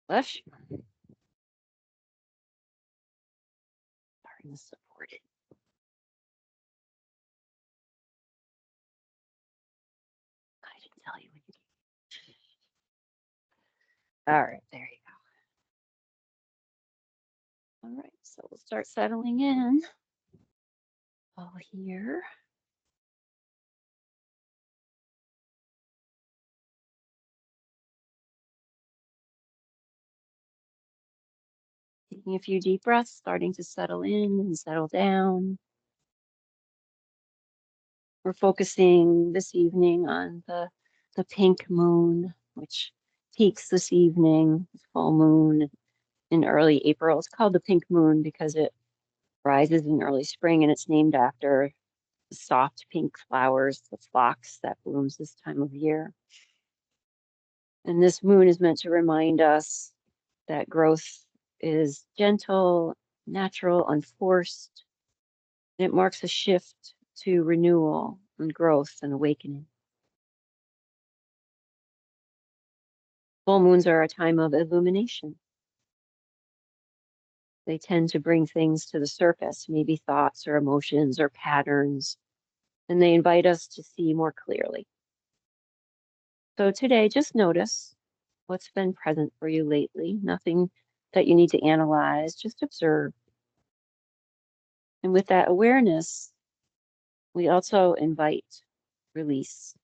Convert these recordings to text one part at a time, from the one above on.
Bless you. Starting to support it. I didn't tell you when you All right, there you go. All right, so we'll start settling in. All here. Taking a few deep breaths, starting to settle in and settle down. We're focusing this evening on the pink moon, which peaks this evening, full moon in early April. It's called the pink moon because it rises in early spring and it's named after the soft pink flowers, the phlox that blooms this time of year. And this moon is meant to remind us that growth is gentle, natural, unforced. And it marks a shift to renewal and growth and awakening. Full moons are a time of illumination. They tend to bring things to the surface, maybe thoughts or emotions or patterns, and they invite us to see more clearly. So today, just notice what's been present for you lately. Nothing that you need to analyze, just observe. And with that awareness, we also invite release.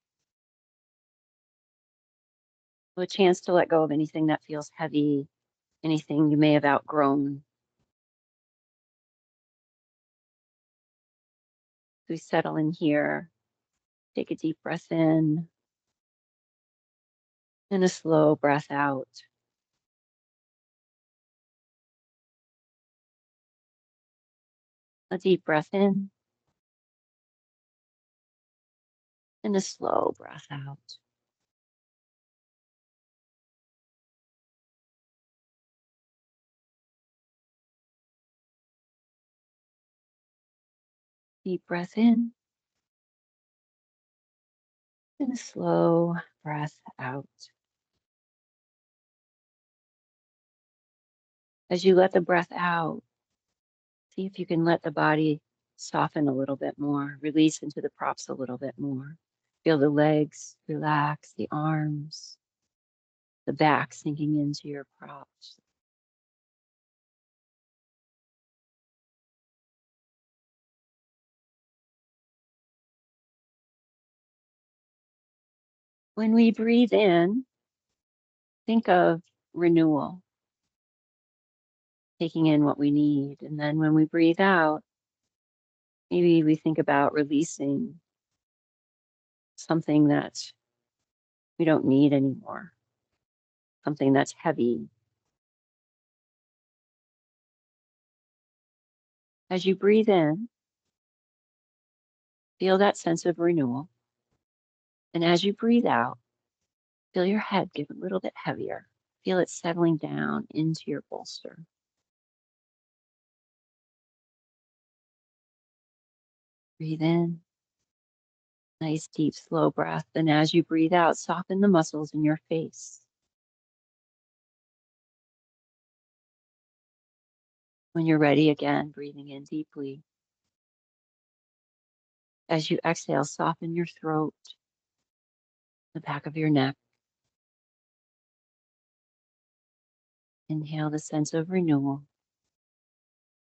So a chance to let go of anything that feels heavy, anything you may have outgrown. We settle in here, take a deep breath in and a slow breath out. A deep breath in and a slow breath out. Deep breath in and a slow breath out. As you let the breath out, see if you can let the body soften a little bit more, release into the props a little bit more. Feel the legs relax, the arms, the back sinking into your props. When we breathe in, think of renewal, taking in what we need. And then when we breathe out, maybe we think about releasing something that we don't need anymore, something that's heavy. As you breathe in, feel that sense of renewal. And as you breathe out, feel your head get a little bit heavier. Feel it settling down into your bolster. Breathe in, nice, deep, slow breath. And as you breathe out, soften the muscles in your face. When you're ready again, breathing in deeply. As you exhale, soften your throat, the back of your neck. Inhale the sense of renewal.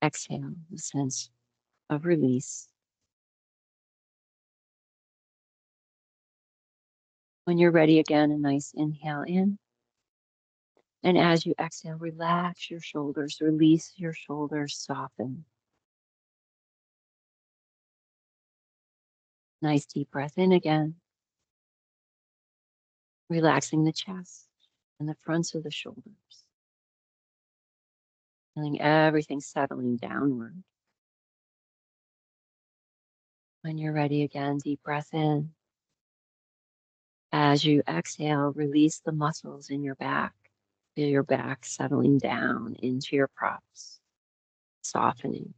Exhale the sense of release. When you're ready again, a nice inhale in. And as you exhale, relax your shoulders, release your shoulders, soften. Nice deep breath in again. Relaxing the chest and the fronts of the shoulders. Feeling everything settling downward. When you're ready again, deep breath in. As you exhale, release the muscles in your back. Feel your back settling down into your props, softening.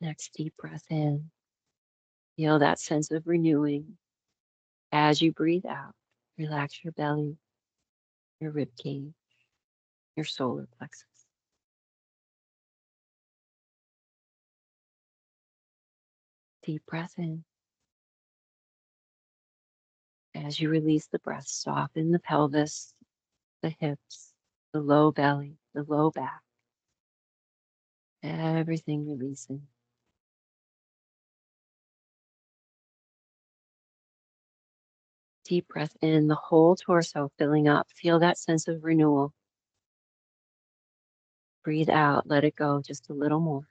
Next deep breath in. Feel that sense of renewing as you breathe out. Relax your belly, your rib cage, your solar plexus. Deep breath in. As you release the breath, soften the pelvis, the hips, the low belly, the low back, everything releasing. Deep breath in, the whole torso filling up. Feel that sense of renewal. Breathe out, let it go just a little more.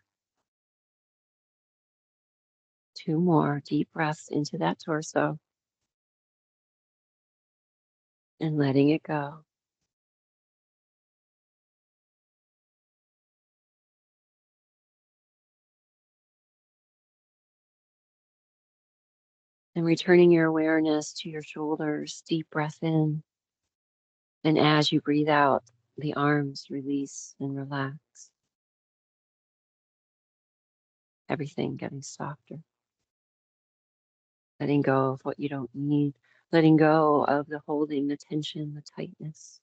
2 more deep breaths into that torso and letting it go. And returning your awareness to your shoulders, deep breath in. And as you breathe out, the arms release and relax. Everything getting softer. Letting go of what you don't need. Letting go of the holding, the tension, the tightness.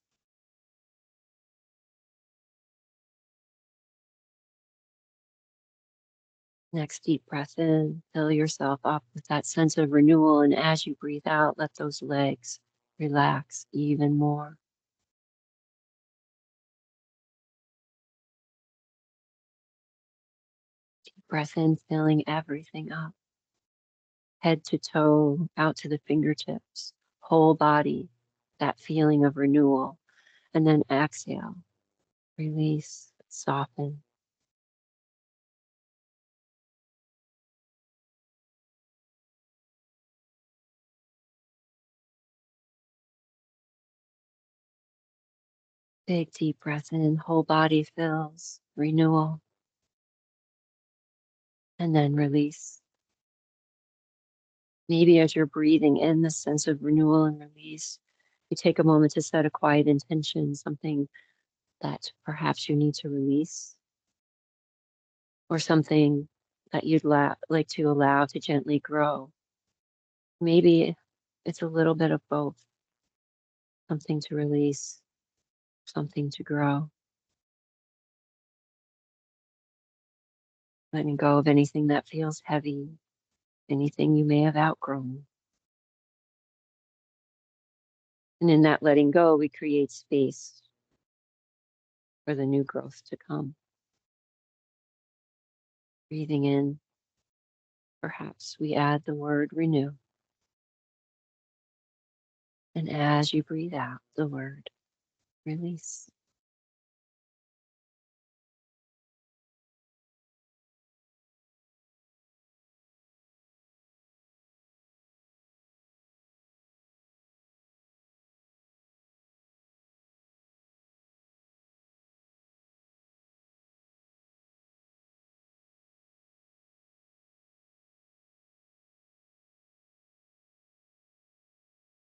Next deep breath in, fill yourself up with that sense of renewal. And as you breathe out, let those legs relax even more. Deep breath in, filling everything up. Head to toe, out to the fingertips, whole body, that feeling of renewal. And then exhale, release, soften. Big deep breath in, whole body fills, renewal, and then release. Maybe as you're breathing in this sense of renewal and release, you take a moment to set a quiet intention, something that perhaps you need to release, or something that you'd like to allow to gently grow. Maybe it's a little bit of both, something to release, something to grow, letting go of anything that feels heavy, anything you may have outgrown. And in that letting go, we create space for the new growth to come. Breathing in, perhaps we add the word renew. And as you breathe out the word release.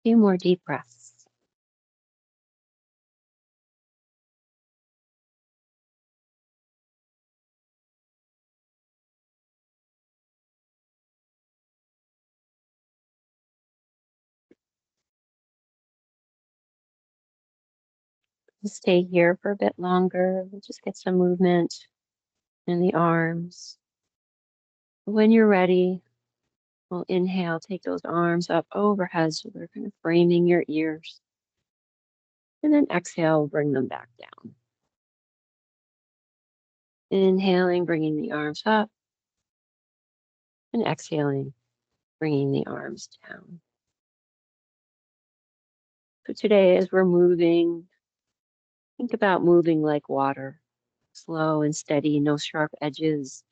A few more deep breaths. We'll stay here for a bit longer. We'll just get some movement in the arms. When you're ready, we'll inhale, take those arms up overhead so they're kind of framing your ears. And then exhale, bring them back down. Inhaling, bringing the arms up. And exhaling, bringing the arms down. So today, as we're moving, think about moving like water, slow and steady, no sharp edges.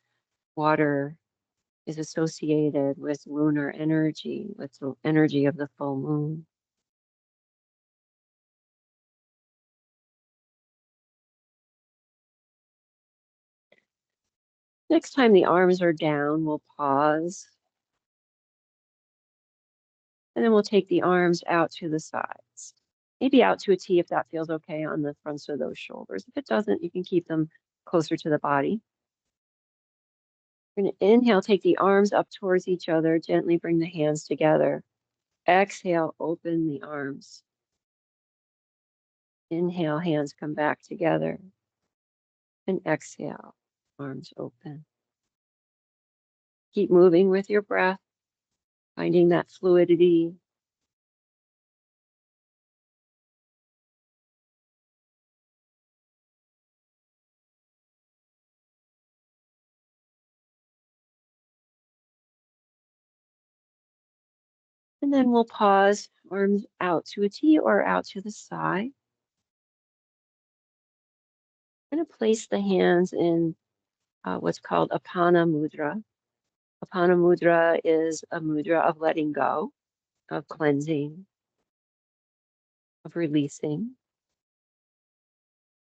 Water is associated with lunar energy, with the energy of the full moon. Next time the arms are down, we'll pause. And then we'll take the arms out to the sides. Maybe out to a T if that feels okay on the fronts of those shoulders. If it doesn't, you can keep them closer to the body. We're going to inhale, take the arms up towards each other, gently bring the hands together. Exhale, open the arms. Inhale, hands come back together. And exhale, arms open. Keep moving with your breath, finding that fluidity. And then we'll pause, arms out to a T or out to the side. I'm going to place the hands in what's called Apana Mudra. Apana Mudra is a mudra of letting go, of cleansing, of releasing.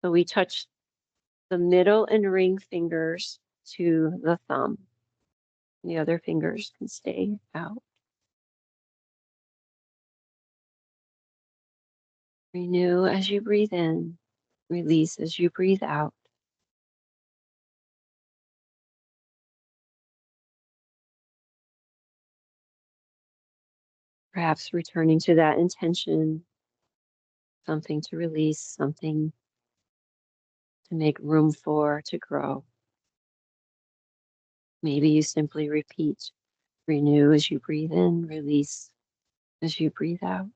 So we touch the middle and ring fingers to the thumb. The other fingers can stay out. Renew as you breathe in, release as you breathe out. Perhaps returning to that intention, something to release, something to make room for, to grow. Maybe you simply repeat, renew as you breathe in, release as you breathe out.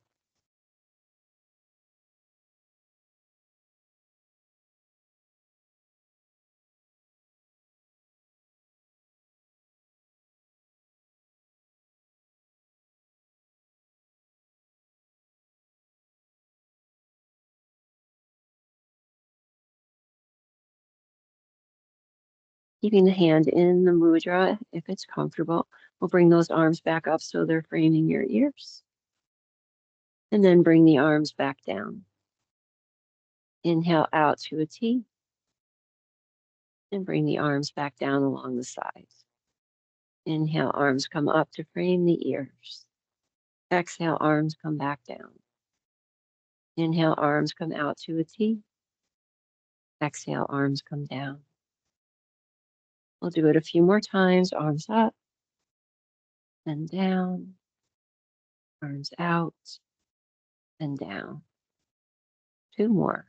Keeping the hand in the mudra if it's comfortable. We'll bring those arms back up so they're framing your ears. And then bring the arms back down. Inhale out to a T. And bring the arms back down along the sides. Inhale, arms come up to frame the ears. Exhale, arms come back down. Inhale, arms come out to a T. Exhale, arms come down. We'll do it a few more times. Arms up and down. Arms out and down. Two more.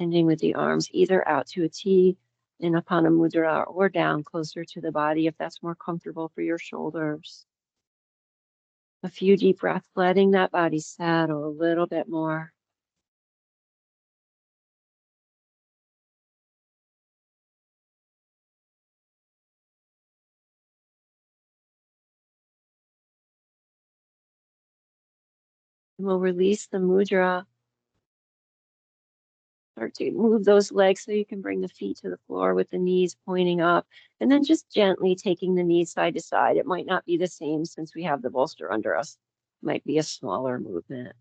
Ending with the arms either out to a T in Apana Mudra or down closer to the body if that's more comfortable for your shoulders. A few deep breaths, letting that body settle a little bit more. And we'll release the mudra. Start to move those legs so you can bring the feet to the floor with the knees pointing up. And then just gently taking the knees side to side. It might not be the same since we have the bolster under us. It might be a smaller movement.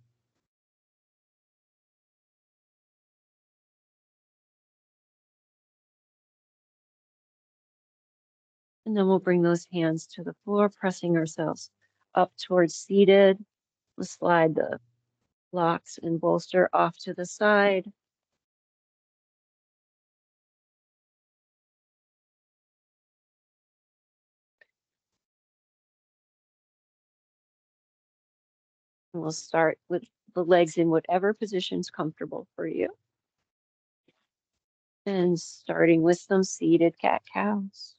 And then we'll bring those hands to the floor, pressing ourselves up towards seated. We'll slide the blocks and bolster off to the side. And we'll start with the legs in whatever position's comfortable for you. And starting with some seated cat-cows.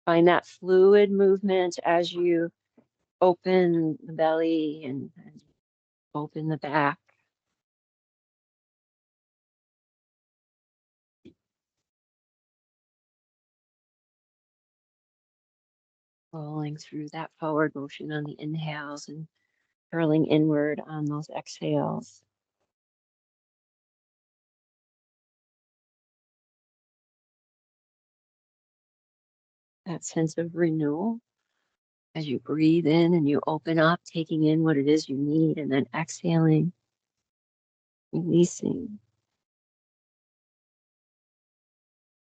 Find that fluid movement as you open the belly and open the back. Rolling through that forward motion on the inhales and curling inward on those exhales. That sense of renewal as you breathe in and you open up, taking in what it is you need, and then exhaling, releasing.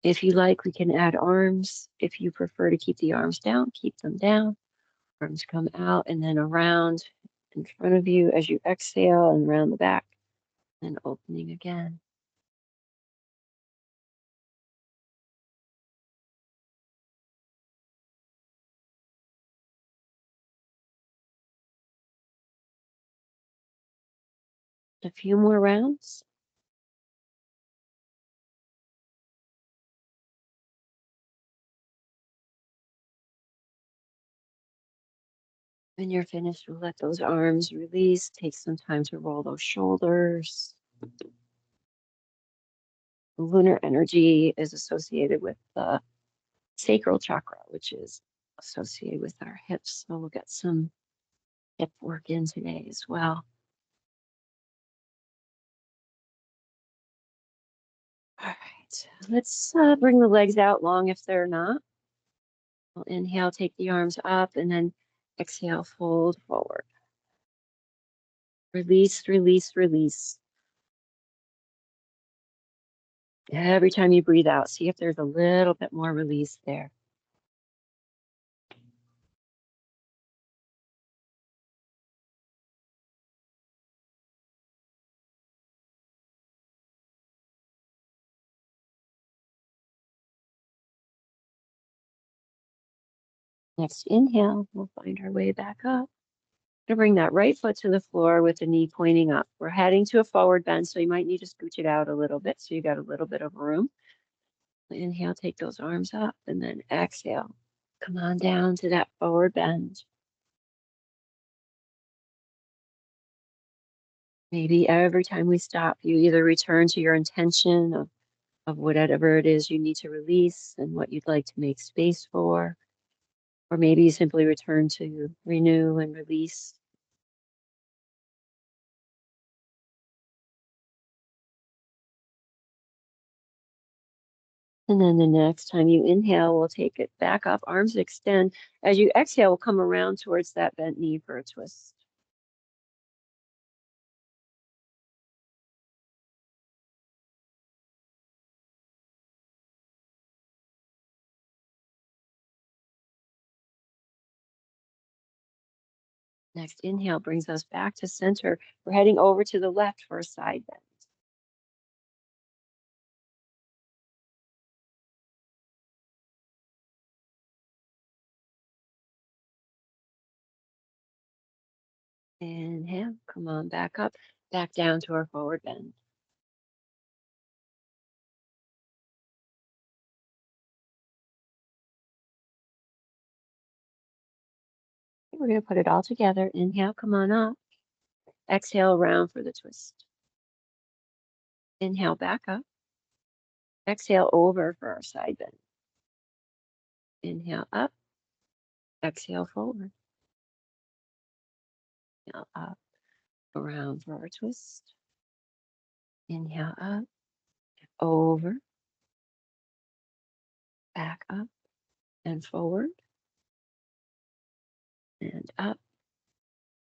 If you like, we can add arms. If you prefer to keep the arms down, keep them down. Arms come out and then around in front of you as you exhale and around the back and opening again. A few more rounds. When you're finished, we'll let those arms release. Take some time to roll those shoulders. The lunar energy is associated with the sacral chakra, which is associated with our hips. So we'll get some hip work in today as well. All right, let's bring the legs out long if they're not. We'll inhale, take the arms up, and then exhale, fold forward. Release, release, release. Every time you breathe out, see if there's a little bit more release there. Next inhale, we'll find our way back up. Gonna bring that right foot to the floor with the knee pointing up. We're heading to a forward bend, so you might need to scooch it out a little bit so you got a little bit of room. Inhale, take those arms up, and then exhale. Come on down to that forward bend. Maybe every time we stop, you either return to your intention of whatever it is you need to release and what you'd like to make space for, or maybe you simply return to renew and release. And then the next time you inhale, we'll take it back up, arms extend. As you exhale, we'll come around towards that bent knee for a twist. Next inhale brings us back to center. We're heading over to the left for a side bend. Inhale, come on back up, back down to our forward bend. We're going to put it all together. Inhale, come on up. Exhale, around for the twist. Inhale, back up. Exhale, over for our side bend. Inhale, up. Exhale, forward. Inhale, up. Around for our twist. Inhale, up. Over. Back up. And forward. And up.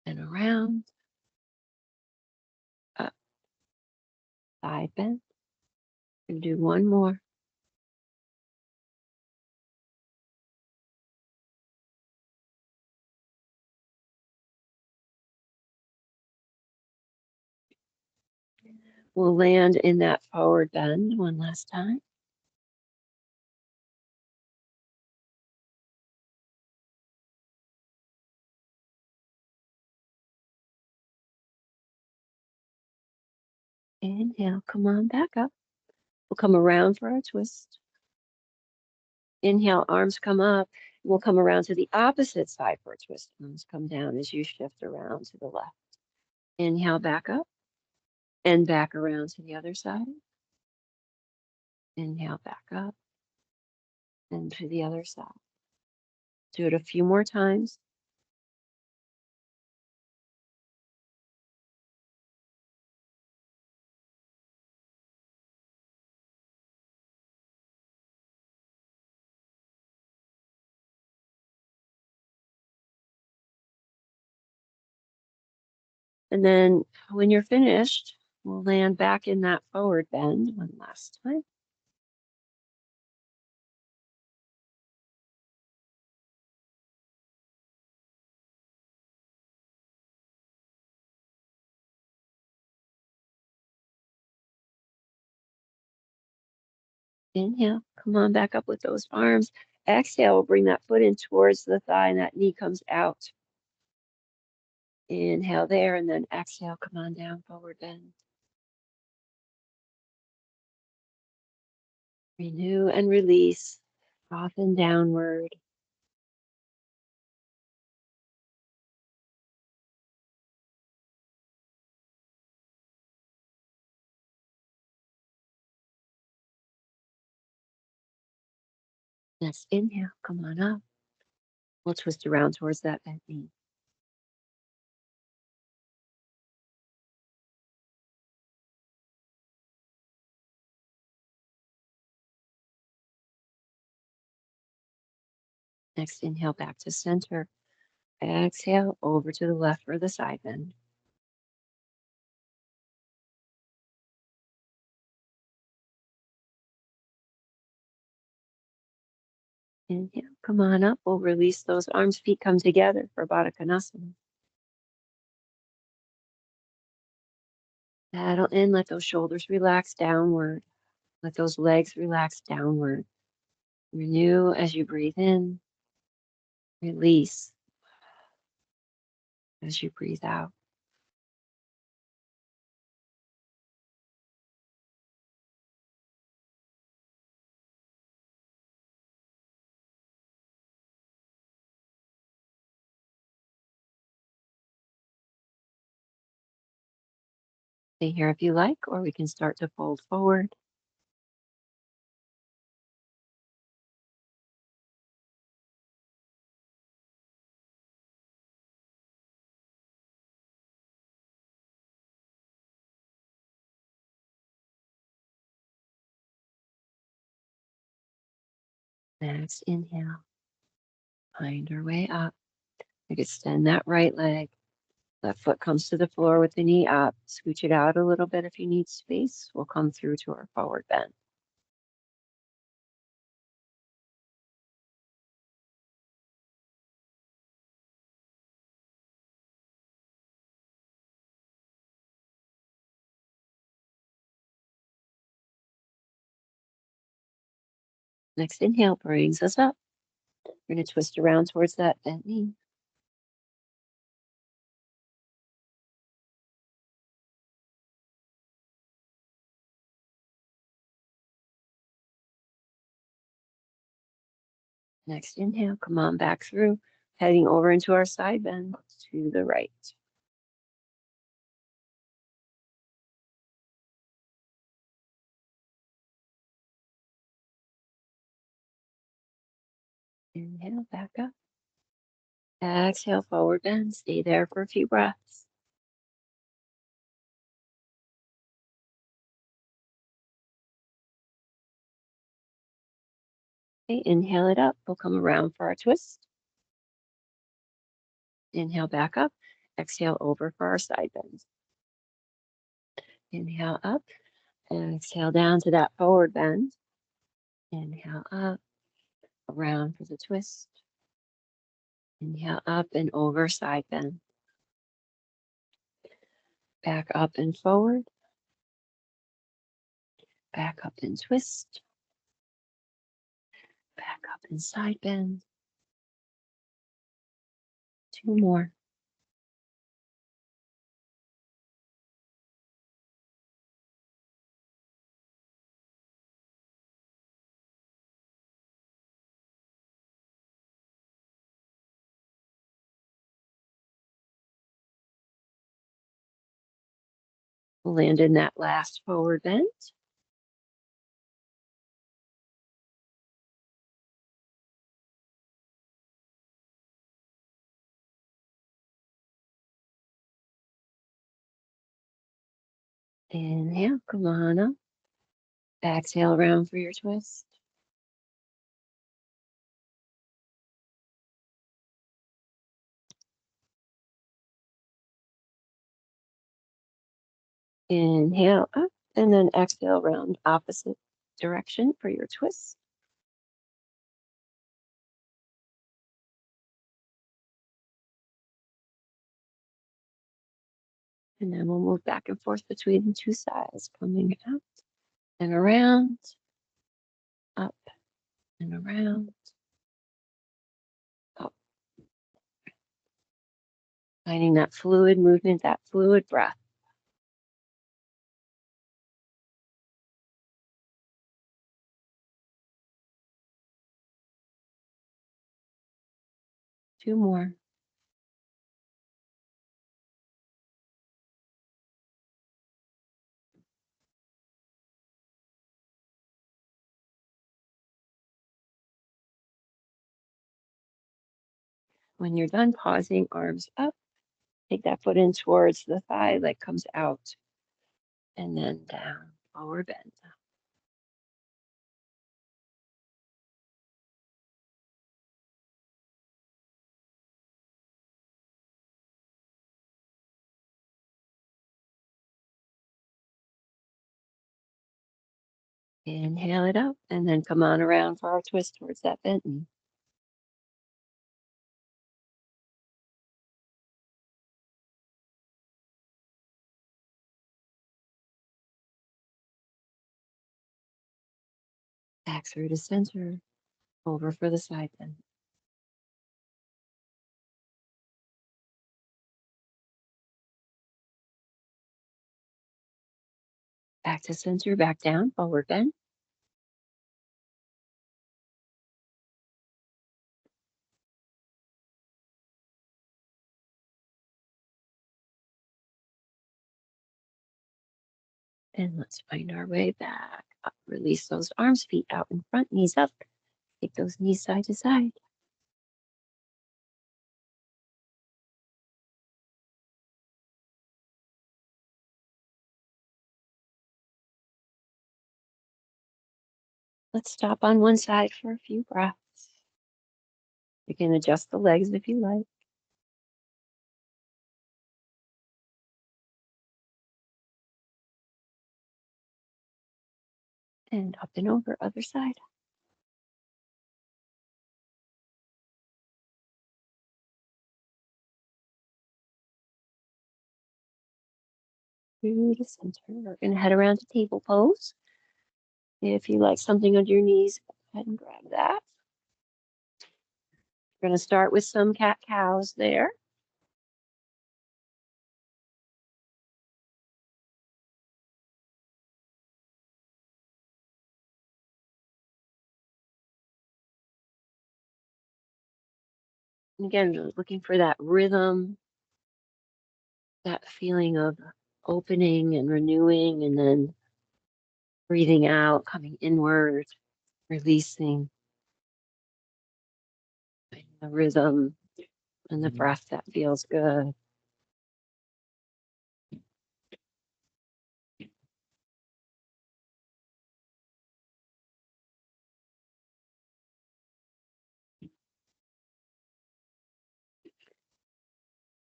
And around. Up. Side bend. And do one more. We'll land in that forward bend one last time. Inhale, come on back up. We'll come around for our twist. Inhale, arms come up. We'll come around to the opposite side for a twist. Arms come down as you shift around to the left. Inhale, back up and back around to the other side. Inhale, back up and to the other side. Do it a few more times. And then when you're finished, we'll land back in that forward bend one last time. Inhale, come on back up with those arms. Exhale, we'll bring that foot in towards the thigh and that knee comes out. Inhale there and then exhale, come on down, forward bend. Renew and release, soften downward. Next inhale, come on up. We'll twist around towards that bent knee. Next inhale, back to center. Exhale, over to the left for the side bend. Inhale, come on up. We'll release those arms, feet come together for Baddha Konasana. Paddle in, let those shoulders relax downward. Let those legs relax downward. Renew as you breathe in. Release as you breathe out. Stay here if you like, or we can start to fold forward. Next inhale. Find our way up. Extend that right leg. Left foot comes to the floor with the knee up. Scooch it out a little bit if you need space. We'll come through to our forward bend. Next inhale brings us up. We're going to twist around towards that bent knee. Next inhale, come on back through, heading over into our side bend to the right. Inhale, back up. Exhale, forward bend. Stay there for a few breaths. Okay, inhale it up. We'll come around for our twist. Inhale back up. Exhale over for our side bend. Inhale up. And exhale down to that forward bend. Inhale up. Around for the twist. Inhale up and over, side bend. Back up and forward. Back up and twist. Back up and side bend. Two more. Land in that last forward bend. Inhale, come on up. Exhale around for your twist. Inhale up and then exhale around opposite direction for your twist. And then we'll move back and forth between the two sides, coming out and around. up and around, up. Finding that fluid movement, that fluid breath. Two more. When you're done pausing, arms up, take that foot in towards the thigh, leg comes out, and then down, forward bend. Inhale it up, and then come on around for our twist towards that bent knee. Back through to center, over for the side bend. Back to center, back down, forward bend. And let's find our way back up. Release those arms, feet out in front, knees up. Take those knees side to side. Let's stop on one side for a few breaths. You can adjust the legs if you like. And up and over, other side. Through the center. We're going to head around to table pose. If you like something under your knees, go ahead and grab that. We're going to start with some cat-cows there. And again, looking for that rhythm, that feeling of opening and renewing, and then breathing out, coming inward, releasing the rhythm and the breath that feels good.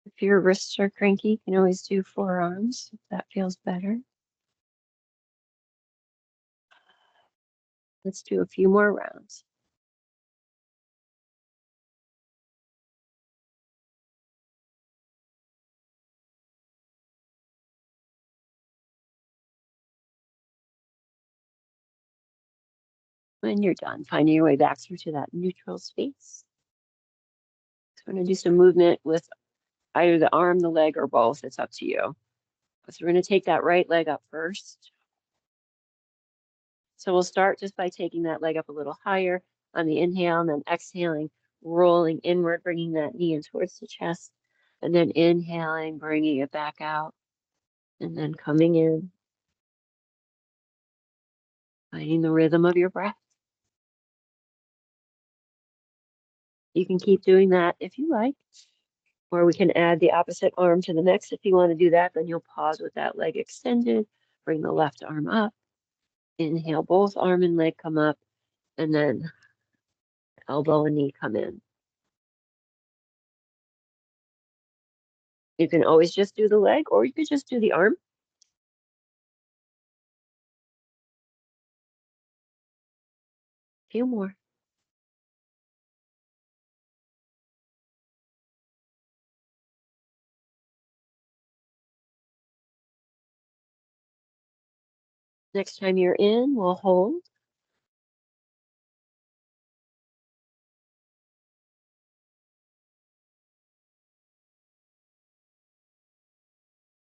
If your wrists are cranky, you can always do forearms if that feels better. Let's do a few more rounds. When you're done, finding your way back through to that neutral space. So we're going to do some movement with either the arm, the leg, or both. It's up to you. So we're going to take that right leg up first. So we'll start just by taking that leg up a little higher on the inhale, and then exhaling, rolling inward, bringing that knee in towards the chest, and then inhaling, bringing it back out, and then coming in, finding the rhythm of your breath. You can keep doing that if you like, or we can add the opposite arm to the next. If you want to do that, then you'll pause with that leg extended, bring the left arm up, inhale, both arm and leg come up, and then elbow and knee come in. You can always just do the leg, or you could just do the arm. A few more. Next time you're in, we'll hold.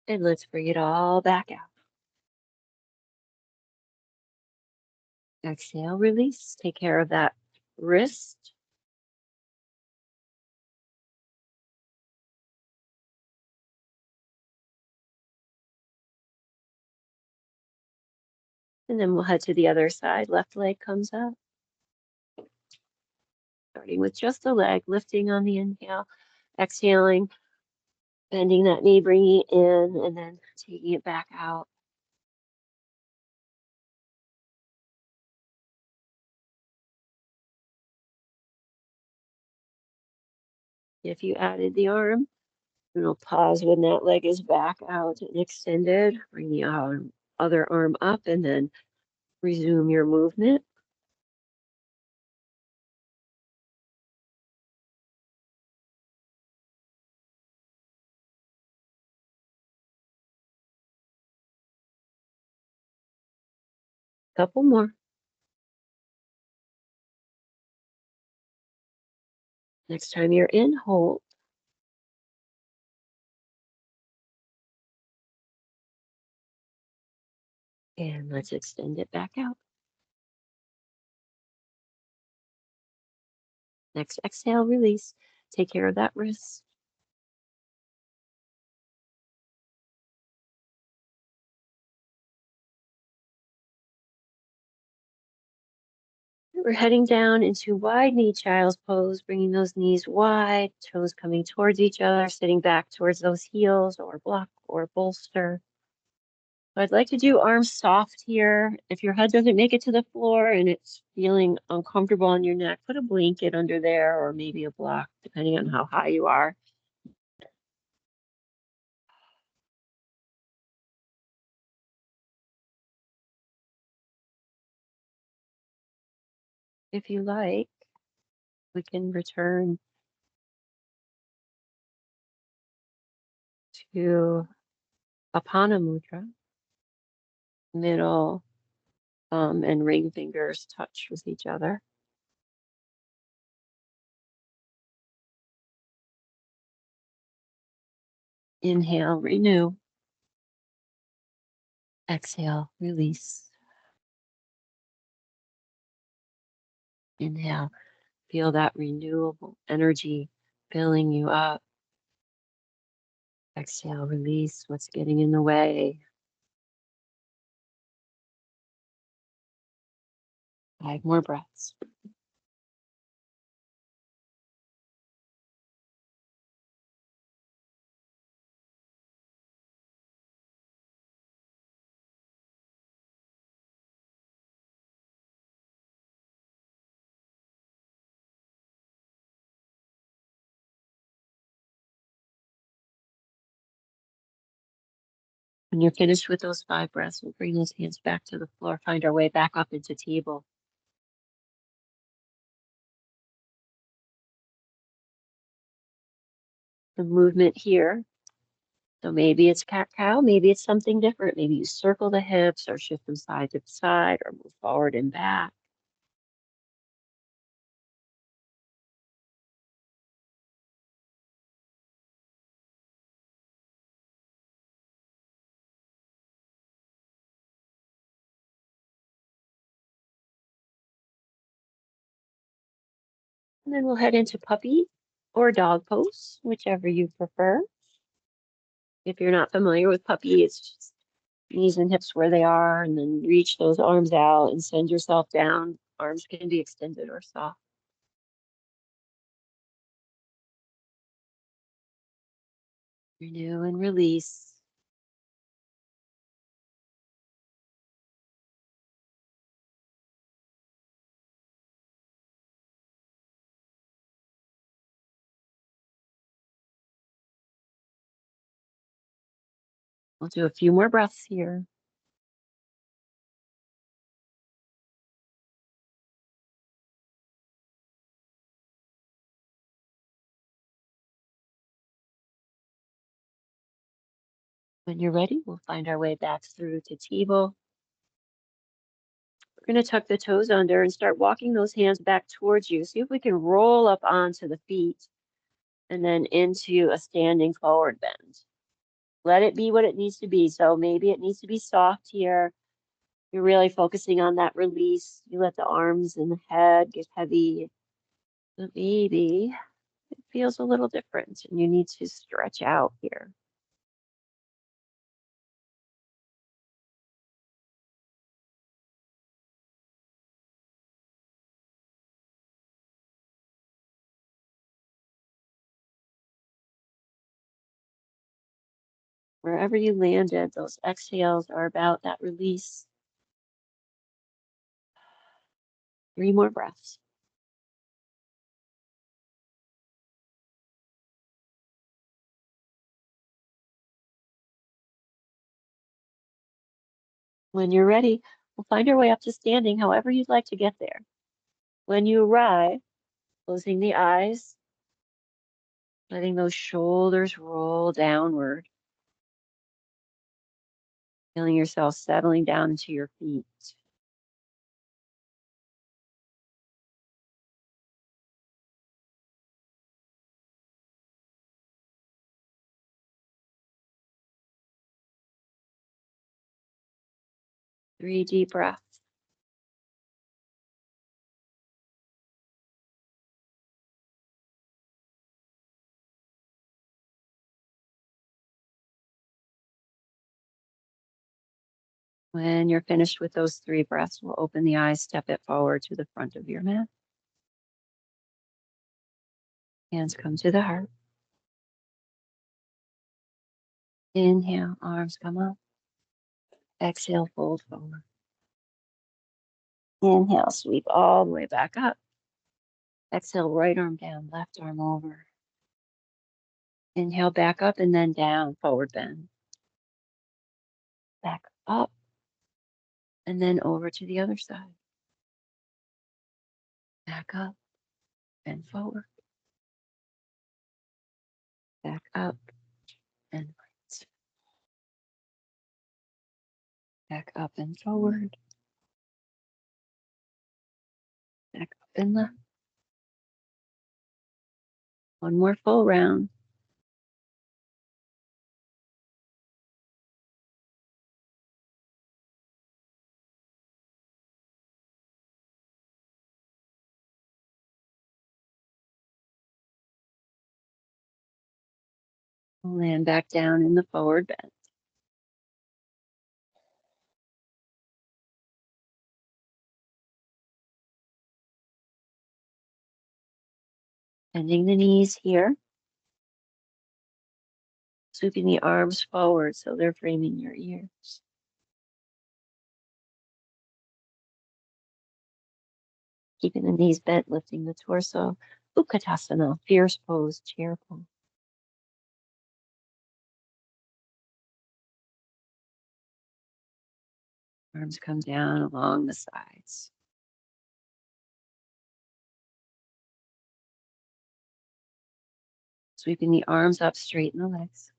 And let's bring it all back out. Exhale, release. Take care of that wrist. And then we'll head to the other side. Left leg comes up. Starting with just the leg, lifting on the inhale, exhaling, bending that knee, bringing it in, and then taking it back out. If you added the arm, we'll pause when that leg is back out and extended. Bring the other arm up and then resume your movement. Couple more. Next time you're in, hold. And let's extend it back out. Next exhale, release. Take care of that wrist. We're heading down into wide knee child's pose, bringing those knees wide, toes coming towards each other, sitting back towards those heels or block or bolster. So I'd like to do arms soft here. If your head doesn't make it to the floor and it's feeling uncomfortable on your neck, put a blanket under there or maybe a block, depending on how high you are. If you like, we can return to Apana Mudra. Middle thumb and ring fingers touch with each other. Inhale, renew. Exhale, release. Inhale, feel that renewable energy filling you up. Exhale, release what's getting in the way. 5 more breaths. When you're finished with those 5 breaths, we'll bring those hands back to the floor, find our way back up into table. The movement here. So maybe it's cat-cow, maybe it's something different. Maybe you circle the hips or shift them side to side or move forward and back. And then we'll head into puppy or dog pose, whichever you prefer. If you're not familiar with puppy, it's just knees and hips where they are, and then reach those arms out and send yourself down. Arms can be extended or soft. Renew and release. We'll do a few more breaths here. When you're ready, we'll find our way back through to table. We're going to tuck the toes under and start walking those hands back towards you. See if we can roll up onto the feet and then into a standing forward bend. Let it be what it needs to be. So maybe it needs to be soft here. You're really focusing on that release. You let the arms and the head get heavy. But maybe it feels a little different and you need to stretch out here. Wherever you landed, those exhales are about that release. 3 more breaths. When you're ready, we'll find our way up to standing, however you'd like to get there. When you arrive, closing the eyes, letting those shoulders roll downward, feeling yourself settling down into your feet. Three deep breaths. When you're finished with those 3 breaths, we'll open the eyes, step it forward to the front of your mat. Hands come to the heart. Inhale, arms come up. Exhale, fold forward. Inhale, sweep all the way back up. Exhale, right arm down, left arm over. Inhale, back up and then down, forward bend. Back up and then over to the other side. Back up and forward. Back up and right. Back up and forward. Back up and left. One more full round. Land back down in the forward bend. Bending the knees here. Sweeping the arms forward so they're framing your ears. Keeping the knees bent, lifting the torso. Utkatasana, fierce pose, chair pose. Arms come down along the sides. Sweeping the arms up, straighten the legs.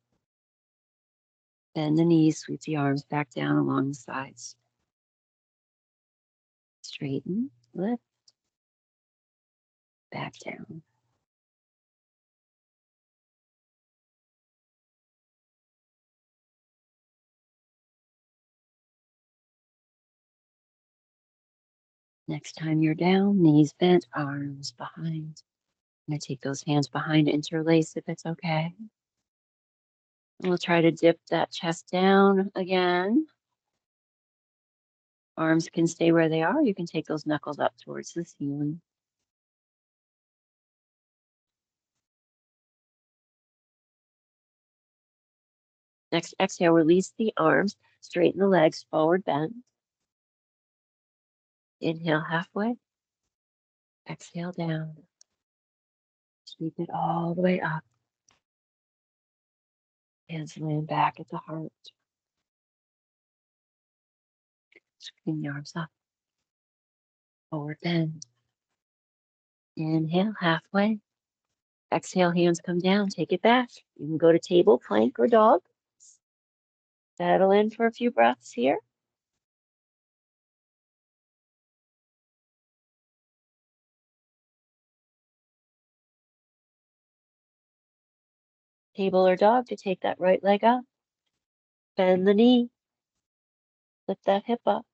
Bend the knees, sweep the arms back down along the sides. Straighten, lift, back down. Next time you're down, knees bent, arms behind. I'm going to take those hands behind, interlace if it's okay. And we'll try to dip that chest down again. Arms can stay where they are. You can take those knuckles up towards the ceiling. Next exhale, release the arms, straighten the legs, forward bend. Inhale halfway. Exhale down. Sweep it all the way up. Hands land back at the heart. Sweeping the arms up. Forward bend. Inhale halfway. Exhale, hands come down. Take it back. You can go to table, plank, or dog. Settle in for a few breaths here. Table or dog to take that right leg up. Bend the knee. Lift that hip up.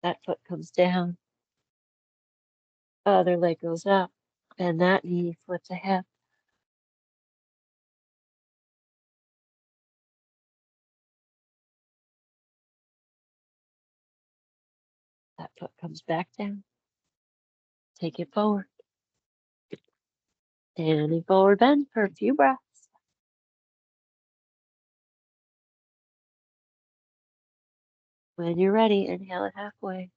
That foot comes down. Other leg goes up. Bend that knee. Flip the hip. That foot comes back down. Take it forward. Standing forward bend for a few breaths. When you're ready, inhale it halfway.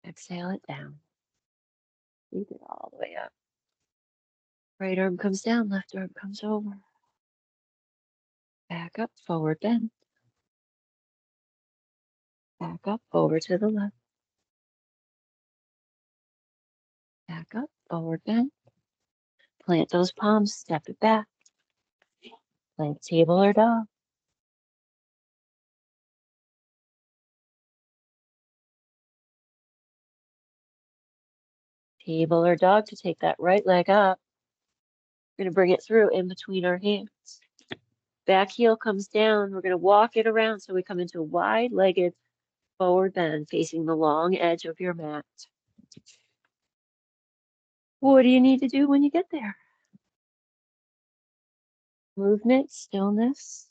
Exhale it down. Keep it all the way up. Right arm comes down, left arm comes over. Back up, forward bend. Back up, over to the left. Back up, forward bend. Plant those palms, step it back. Plank table or dog. Table or dog to take that right leg up. We're going to bring it through in between our hands. Back heel comes down. We're going to walk it around so we come into a wide-legged forward bend facing the long edge of your mat. What do you need to do when you get there? Movement, stillness.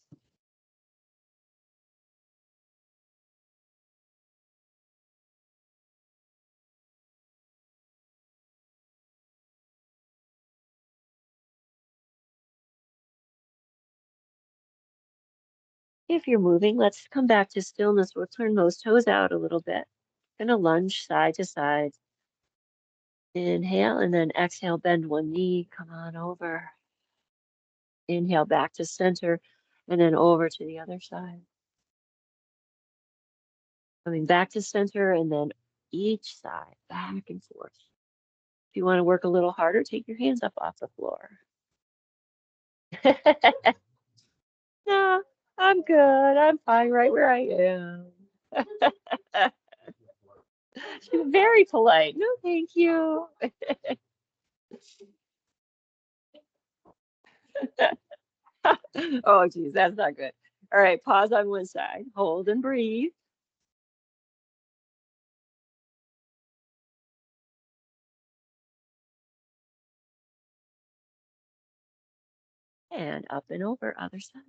If you're moving, let's come back to stillness. We'll turn those toes out a little bit. Gonna lunge side to side. Inhale and then exhale, bend one knee, come on over. Inhale back to center and then over to the other side. Coming back to center and then each side, back and forth. If you want to work a little harder, take your hands up off the floor. No, I'm good. I'm fine right where I am. She's very polite. No, thank you. Oh, geez, that's not good. All right, pause on one side. Hold and breathe. And up and over, other side.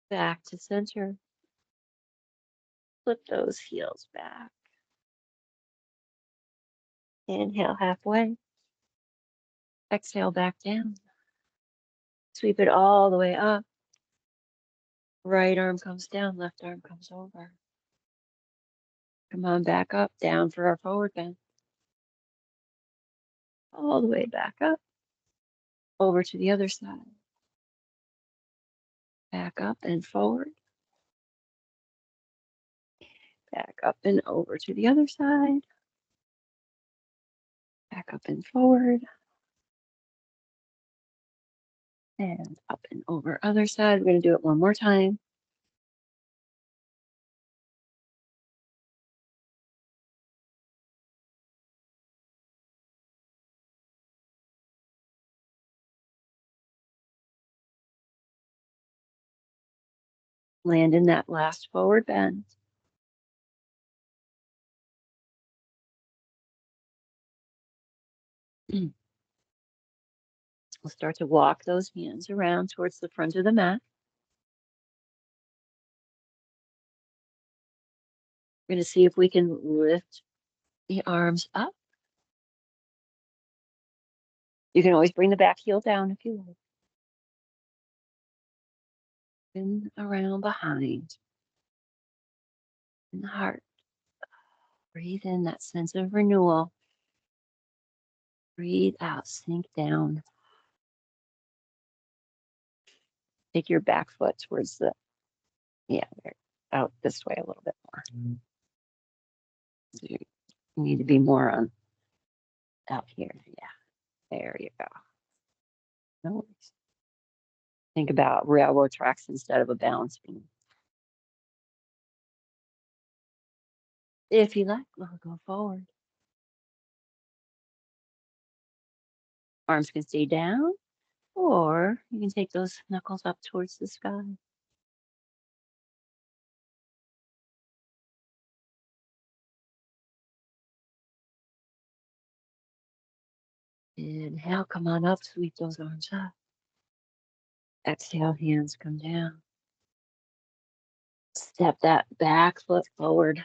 Back to center. Flip those heels back. Inhale halfway. Exhale back down. Sweep it all the way up. Right arm comes down, left arm comes over. Come on back up, down for our forward bend. All the way back up. Over to the other side. Back up and forward. Back up and over to the other side. Back up and forward. And up and over other side. We're going to do it one more time. Land in that last forward bend. We'll start to walk those hands around towards the front of the mat. We're going to see if we can lift the arms up. You can always bring the back heel down if you like. And around behind. In the heart. Breathe in that sense of renewal. Breathe out, sink down. Take your back foot towards the, out this way a little bit more. So you need to be more on out here. Yeah, there you go. No worries. Think about railroad tracks instead of a balance beam. If you like, we'll go forward. Arms can stay down, or you can take those knuckles up towards the sky. Inhale, come on up, sweep those arms up. Exhale, hands come down. Step that back foot forward.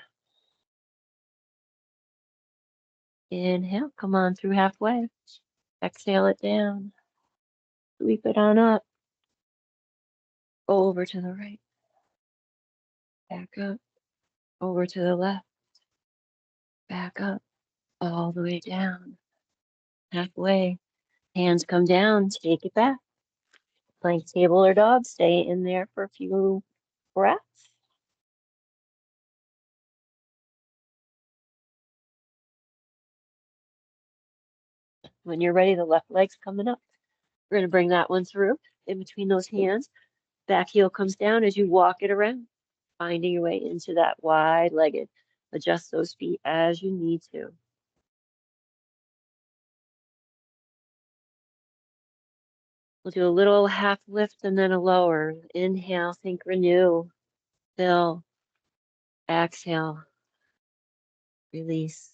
Inhale, come on through halfway. Exhale it down. Sweep it on up. Over to the right. Back up. Over to the left. Back up. All the way down. Halfway. Hands come down. Take it back. Plank, table, or dog. Stay in there for a few breaths. When you're ready, the left leg's coming up. We're going to bring that one through in between those hands. Back heel comes down as you walk it around, finding your way into that wide-legged. Adjust those feet as you need to. We'll do a little half lift and then a lower. Inhale, think renew, fill, exhale, release.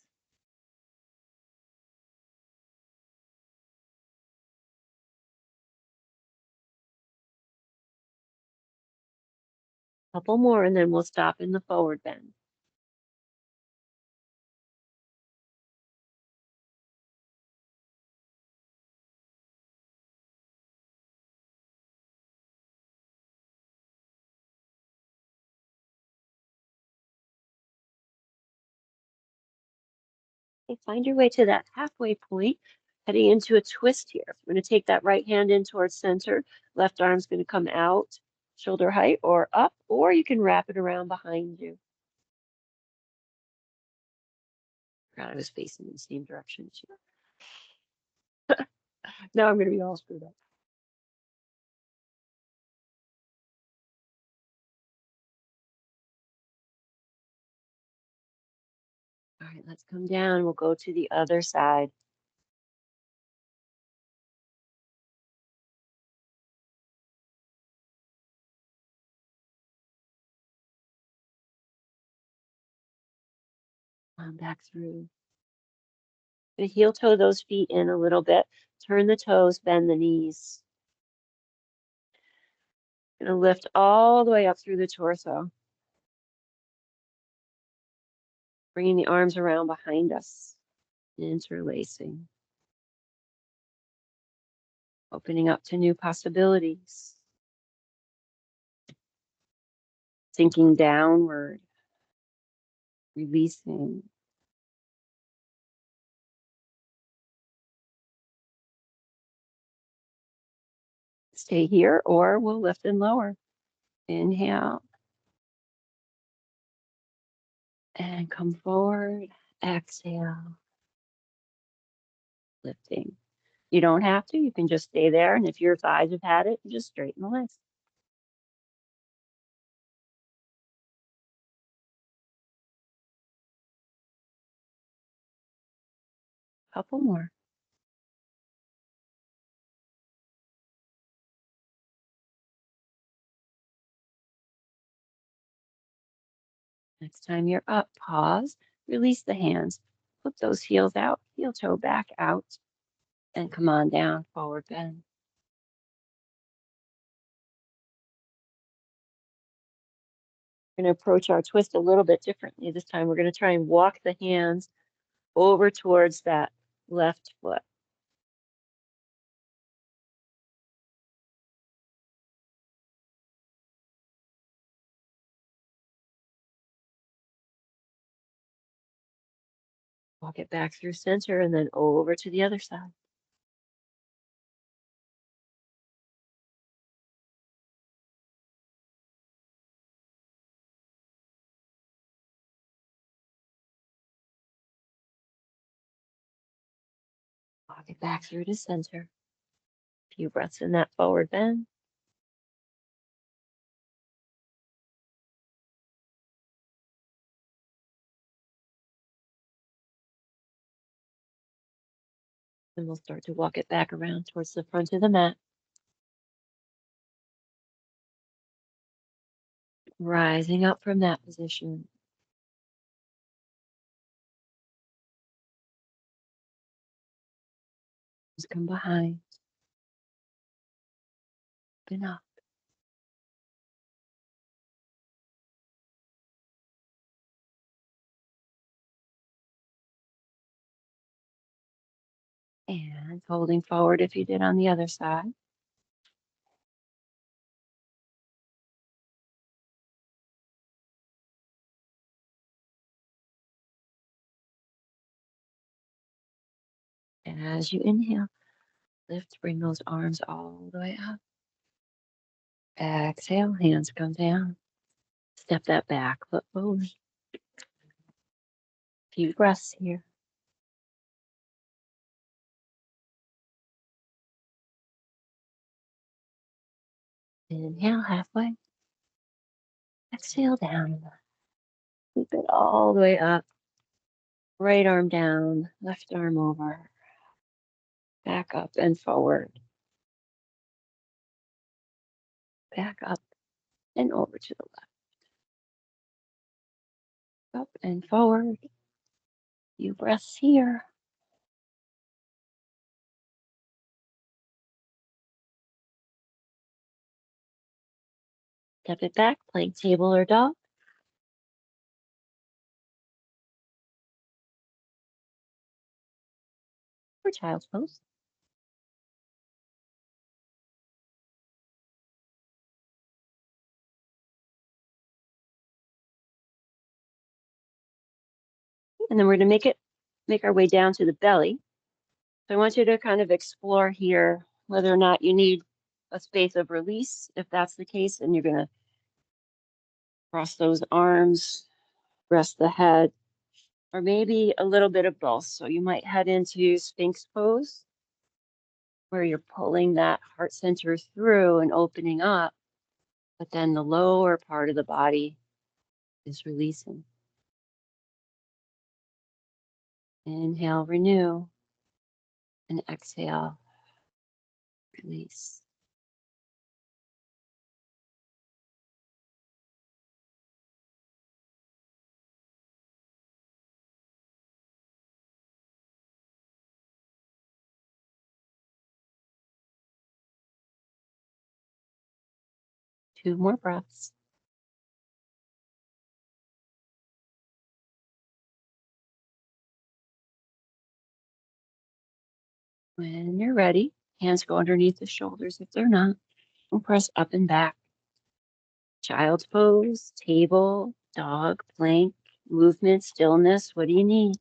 Couple more and then we'll stop in the forward bend. Okay, find your way to that halfway point, heading into a twist here. We're going to take that right hand in towards center. Left arm's going to come out, shoulder height or up, or you can wrap it around behind you. God, I was facing in the same direction as you. Now I'm going to be all screwed up. All right, let's come down. We'll go to the other side. Come back through. The heel toe those feet in a little bit. Turn the toes, bend the knees. Gonna lift all the way up through the torso. Bringing the arms around behind us. Interlacing. Opening up to new possibilities. Sinking downward. Releasing. Stay here or we'll lift and lower. Inhale. And come forward. Exhale. Lifting. You don't have to. You can just stay there. And if your thighs have had it, just straighten the legs. Couple more. Next time you're up, pause, release the hands, flip those heels out, heel toe back out, and come on down, forward bend. We're going to approach our twist a little bit differently this time. We're going to try and walk the hands over towards that left foot. Walk it back through center and then over to the other side. Walk it back through to center. A few breaths in that forward bend. And we'll start to walk it back around towards the front of the mat. Rising up from that position. Just come behind. Open up. And folding forward if you did on the other side. And as you inhale, lift, bring those arms all the way up. Exhale, hands come down. Step that back, foot forward. Few breaths here. Inhale halfway. Exhale down. Keep it all the way up. Right arm down, left arm over. Back up and forward. Back up and over to the left. Up and forward. Few breaths here. Step it back, plank, table, or dog. Or child's pose. And then we're going to make our way down to the belly. So I want you to kind of explore here whether or not you need a space of release. If that's the case, then you're going to cross those arms, rest the head, or maybe a little bit of both. So you might head into Sphinx pose, where you're pulling that heart center through and opening up, but then the lower part of the body is releasing. Inhale, renew, and exhale, release. Two more breaths. When you're ready, hands go underneath the shoulders if they're not, and press up and back. Child's pose, table, dog, plank, movement, stillness. What do you need?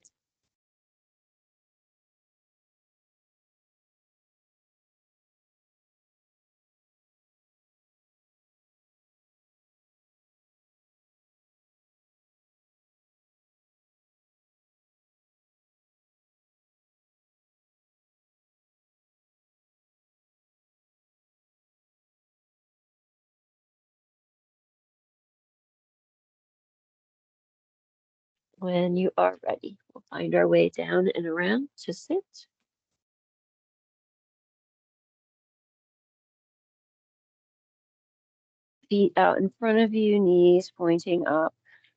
When you are ready, we'll find our way down and around to sit. Feet out in front of you, knees pointing up.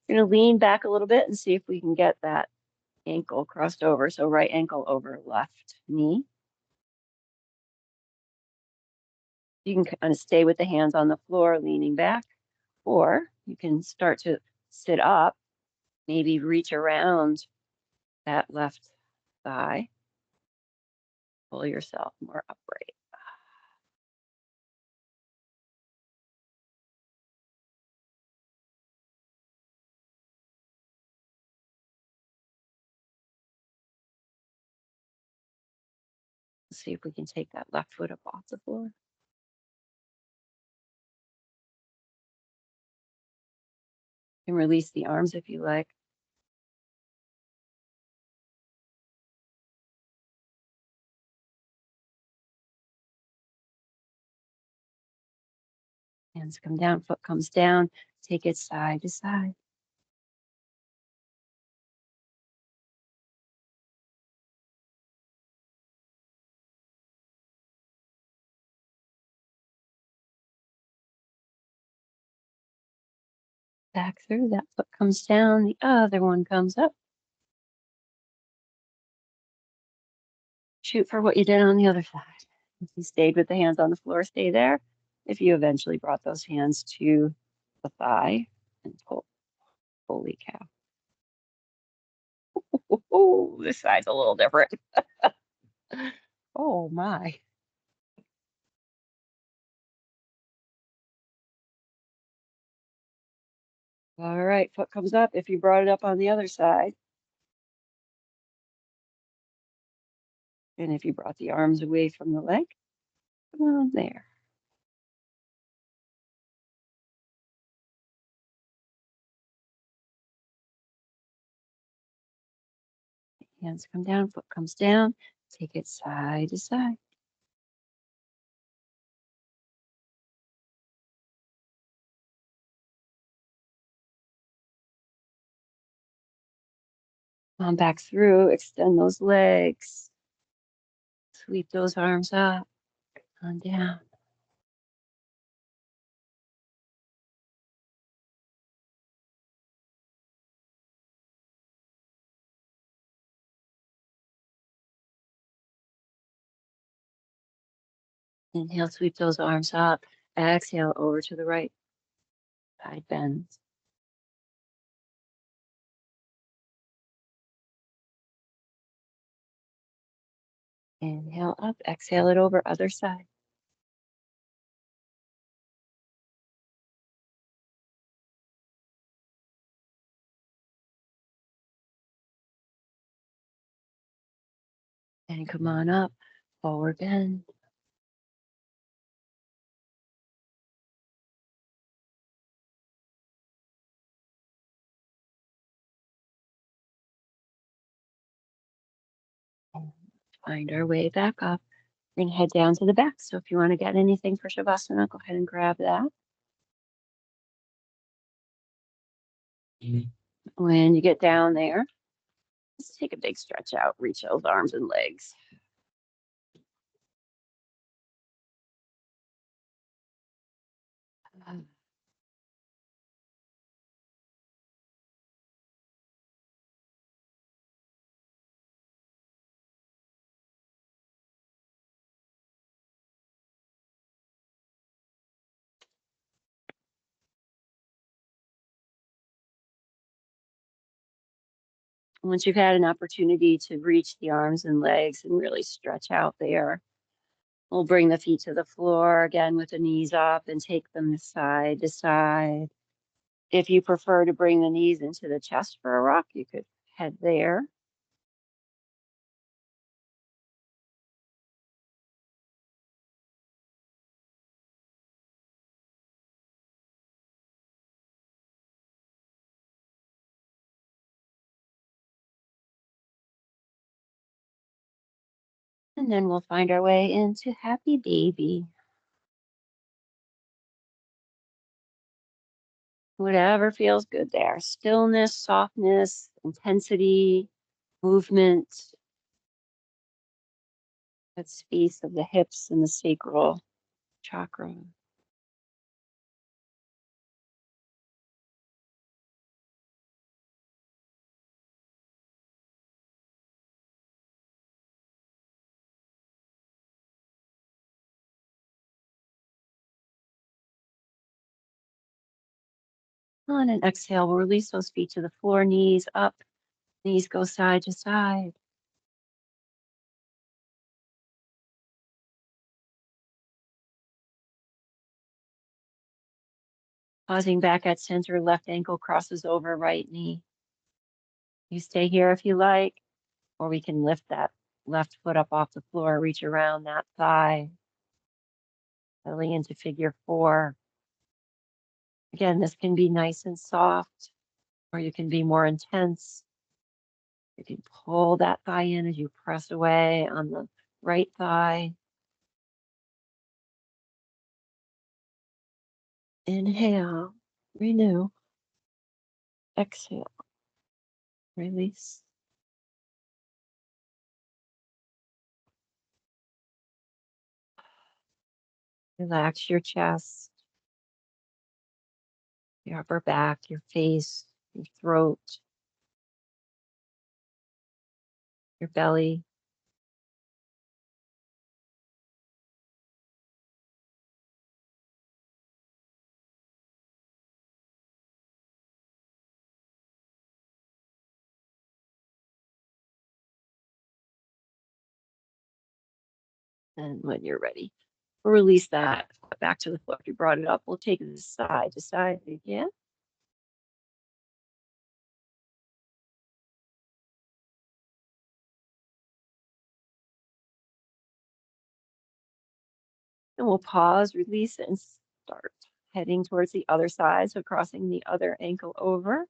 We're going to lean back a little bit and see if we can get that ankle crossed over. So right ankle over left knee. You can kind of stay with the hands on the floor, leaning back, or you can start to sit up, maybe reach around that left thigh, pull yourself more upright. Let's see if we can take that left foot up off the floor. You can release the arms if you like. Hands come down, foot comes down. Take it side to side. Back through, that foot comes down, the other one comes up. Shoot for what you did on the other side. If you stayed with the hands on the floor, stay there. If you eventually brought those hands to the thigh and pull, holy cow. Oh, this side's a little different. Oh my. All right, foot comes up. If you brought it up on the other side, and if you brought the arms away from the leg, come on there. Hands come down, foot comes down. Take it side to side. Come on back through, extend those legs. Sweep those arms up, on down. Inhale, sweep those arms up. Exhale, over to the right. Side bends. Inhale up, exhale it over, other side. And come on up, forward bend. Find our way back up. We're gonna head down to the back. So if you want to get anything for Shavasana, go ahead and grab that. When you get down there, let's take a big stretch out, reach those arms and legs. Once you've had an opportunity to reach the arms and legs and really stretch out there, we'll bring the feet to the floor again with the knees up and take them side to side. If you prefer to bring the knees into the chest for a rock, you could head there. And then we'll find our way into happy baby. Whatever feels good there. Stillness, softness, intensity, movement, that space of the hips and the sacral chakra. On an exhale, we'll release those feet to the floor, knees up, knees go side to side. Pausing back at center, left ankle crosses over right knee. You stay here if you like, or we can lift that left foot up off the floor, reach around that thigh, settling into figure four. Again, this can be nice and soft, or you can be more intense. You can pull that thigh in as you press away on the right thigh. Inhale, renew. Exhale, release. Relax your chest, your upper back, your face, your throat, your belly. And when you're ready, we'll release that back to the floor. If you brought it up, we'll take it side to side again. And we'll pause, release, and start heading towards the other side. So crossing the other ankle over.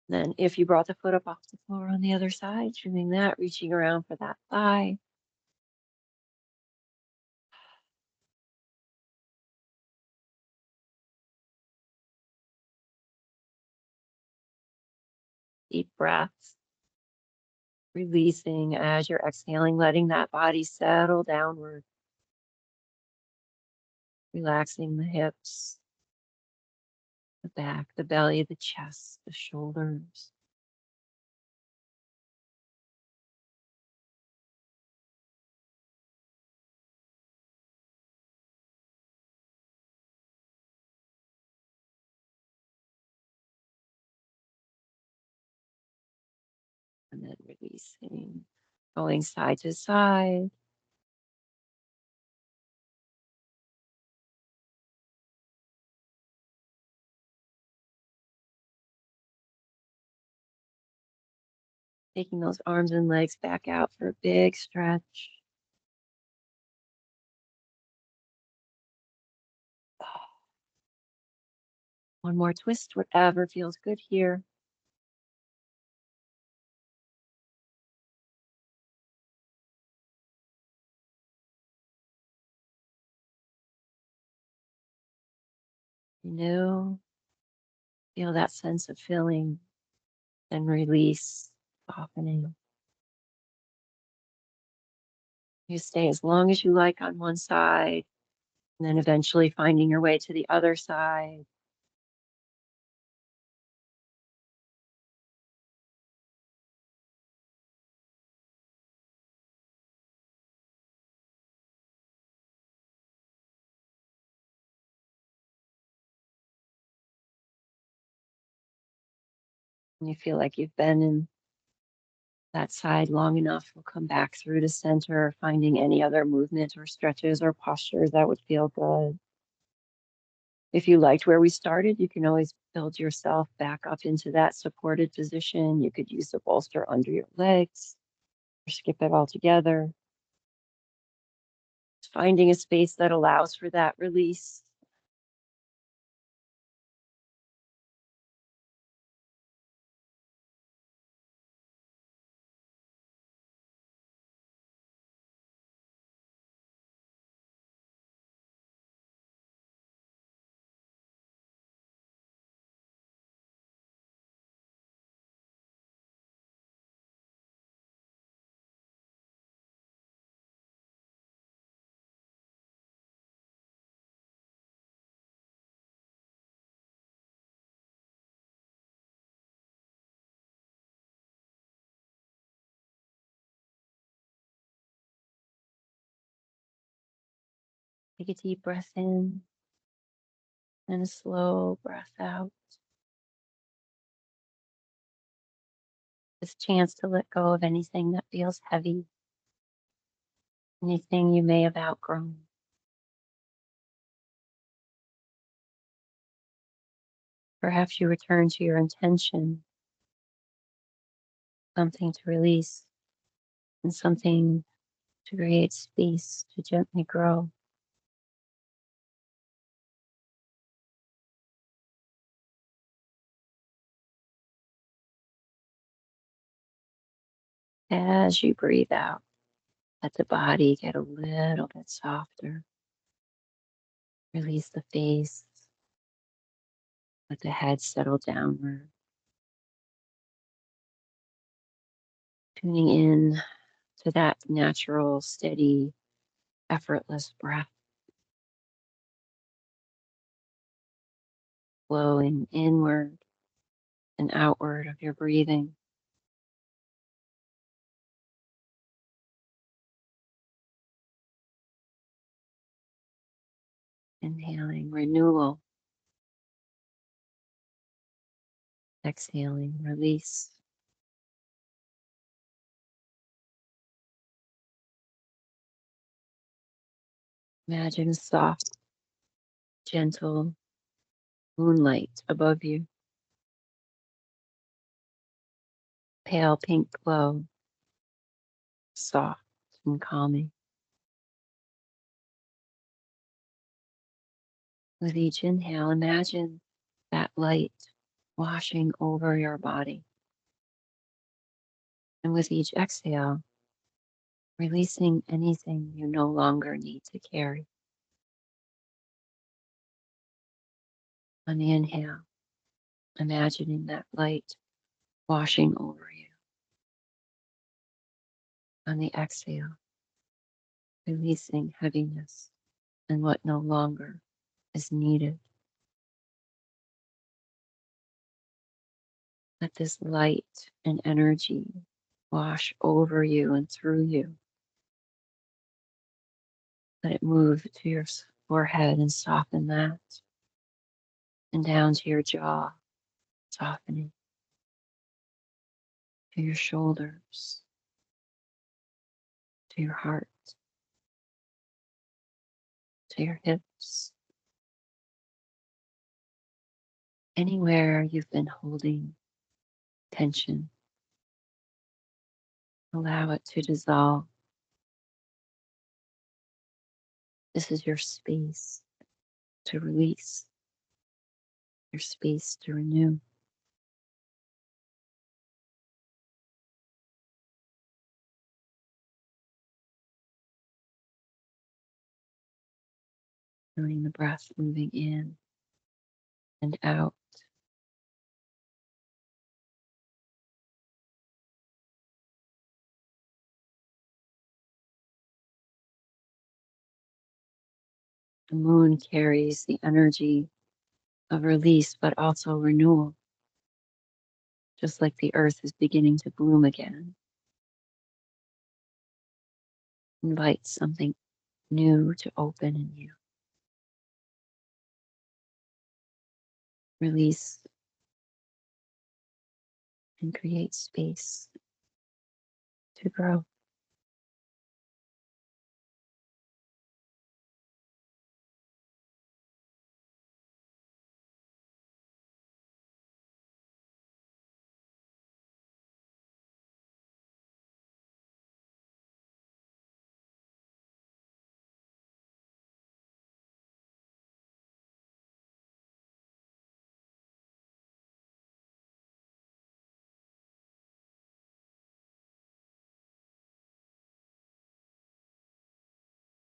Then if you brought the foot up off the floor on the other side, doing that, reaching around for that thigh. Deep breaths, releasing as you're exhaling, letting that body settle downward, relaxing the hips, the back, the belly, the chest, the shoulders. And then releasing, going side to side. Taking those arms and legs back out for a big stretch. One more twist, whatever feels good here. Renew, feel that sense of filling and release, softening. You stay as long as you like on one side, and then eventually finding your way to the other side. And you feel like you've been in that side long enough, we'll come back through to center, finding any other movement or stretches or postures that would feel good. If you liked where we started, you can always build yourself back up into that supported position. You could use the bolster under your legs or skip it all together. Finding a space that allows for that release. Take a deep breath in and a slow breath out. This chance to let go of anything that feels heavy, anything you may have outgrown. Perhaps you return to your intention, something to release and something to create space to gently grow. As you breathe out, let the body get a little bit softer. Release the face, let the head settle downward. Tuning in to that natural, steady, effortless breath. flowing inward and outward of your breathing. Inhaling renewal, exhaling release. Imagine soft, gentle moonlight above you, pale pink glow, soft and calming. With each inhale, imagine that light washing over your body. And with each exhale, releasing anything you no longer need to carry. On the inhale, imagining that light washing over you. On the exhale, releasing heaviness and what no longer is needed. Let this light and energy wash over you and through you. Let it move to your forehead and soften that, and down to your jaw, softening, to your shoulders, to your heart, to your hips. Anywhere you've been holding tension, allow it to dissolve. This is your space to release, your space to renew. Feeling the breath moving in and out. The moon carries the energy of release, but also renewal, just like the earth is beginning to bloom again. Invite something new to open in you. Release and create space to grow.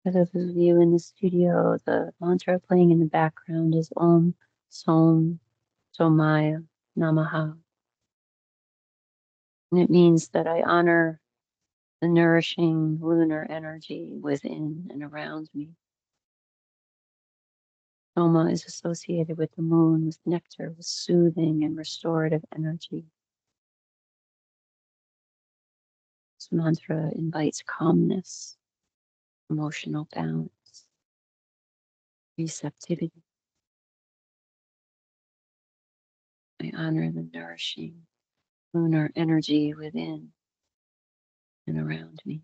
For those of you in the studio, the mantra playing in the background is Om Som Somaya Namaha. And it means that I honor the nourishing lunar energy within and around me. Soma is associated with the moon, with nectar, with soothing and restorative energy. This mantra invites calmness, emotional balance, receptivity. I honor the nourishing lunar energy within and around me.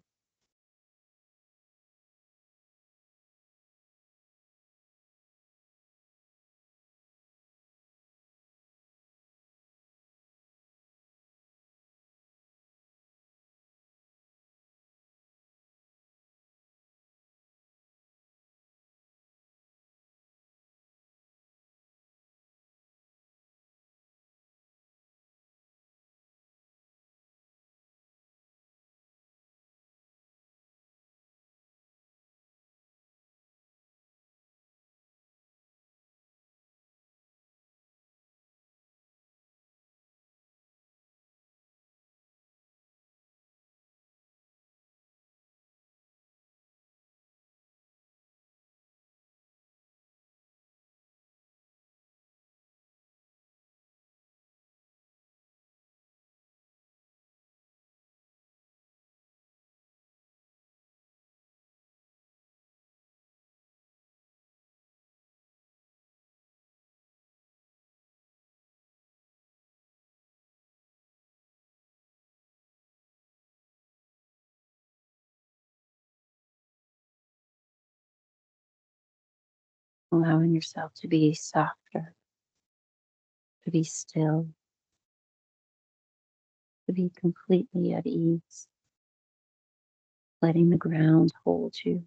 allowing yourself to be softer, to be still, to be completely at ease, letting the ground hold you.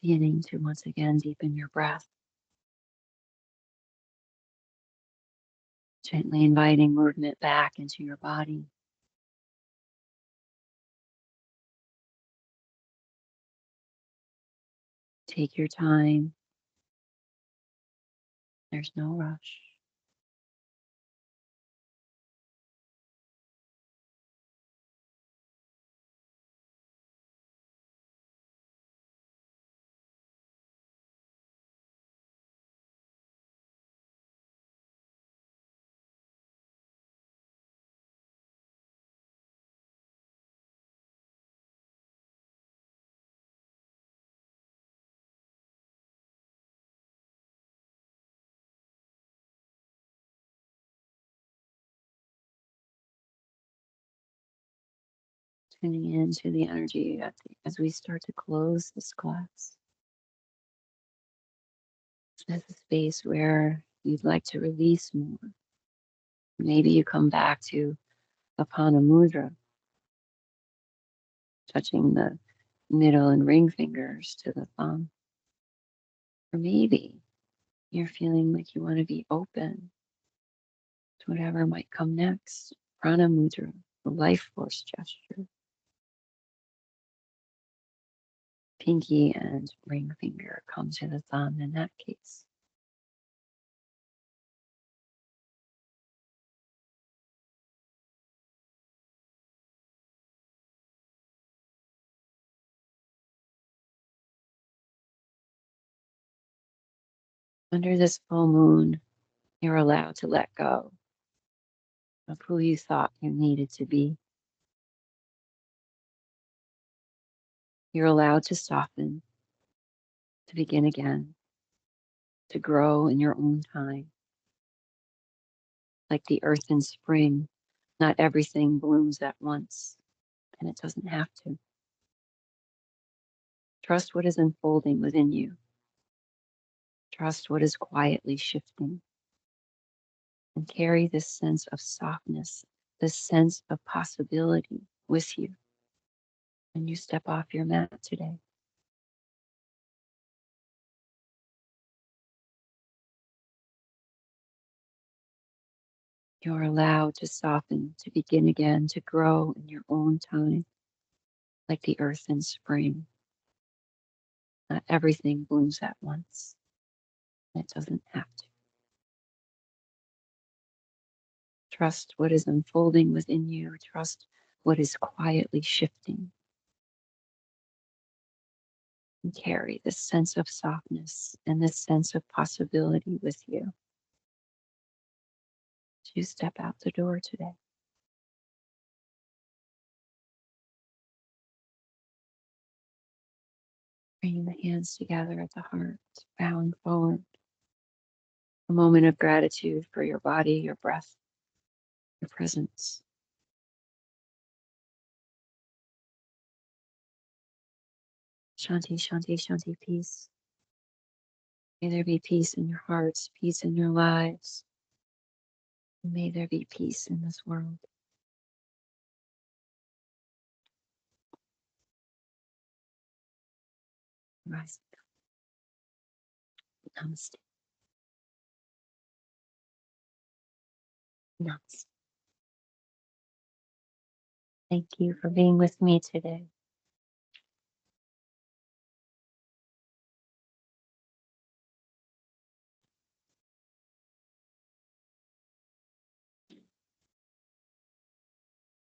Beginning to once again deepen your breath, gently inviting movement back into your body. Take your time. There's no rush. Tuning into the energy as we start to close this class. As a space where you'd like to release more. Maybe you come back to Apana Mudra, touching the middle and ring fingers to the thumb. Or maybe you're feeling like you want to be open to whatever might come next. Prana Mudra, the life force gesture. Pinky and ring finger come to the thumb in that case. Under this full moon, you're allowed to let go of who you thought you needed to be. You're allowed to soften, to begin again, to grow in your own time. Like the earth in spring, not everything blooms at once, and it doesn't have to. Trust what is unfolding within you. Trust what is quietly shifting. And carry this sense of softness, this sense of possibility with you when you step off your mat today. You're allowed to soften, to begin again, to grow in your own time, like the earth in spring. Not everything blooms at once. It doesn't have to. Trust what is unfolding within you. Trust what is quietly shifting. And carry this sense of softness and this sense of possibility with you as you step out the door today. Bringing the hands together at the heart, bowing forward. A moment of gratitude for your body, your breath, your presence. Shanti, Shanti, Shanti, peace. May there be peace in your hearts, peace in your lives. May there be peace in this world. Rise. Namaste. Namaste. Thank you for being with me today.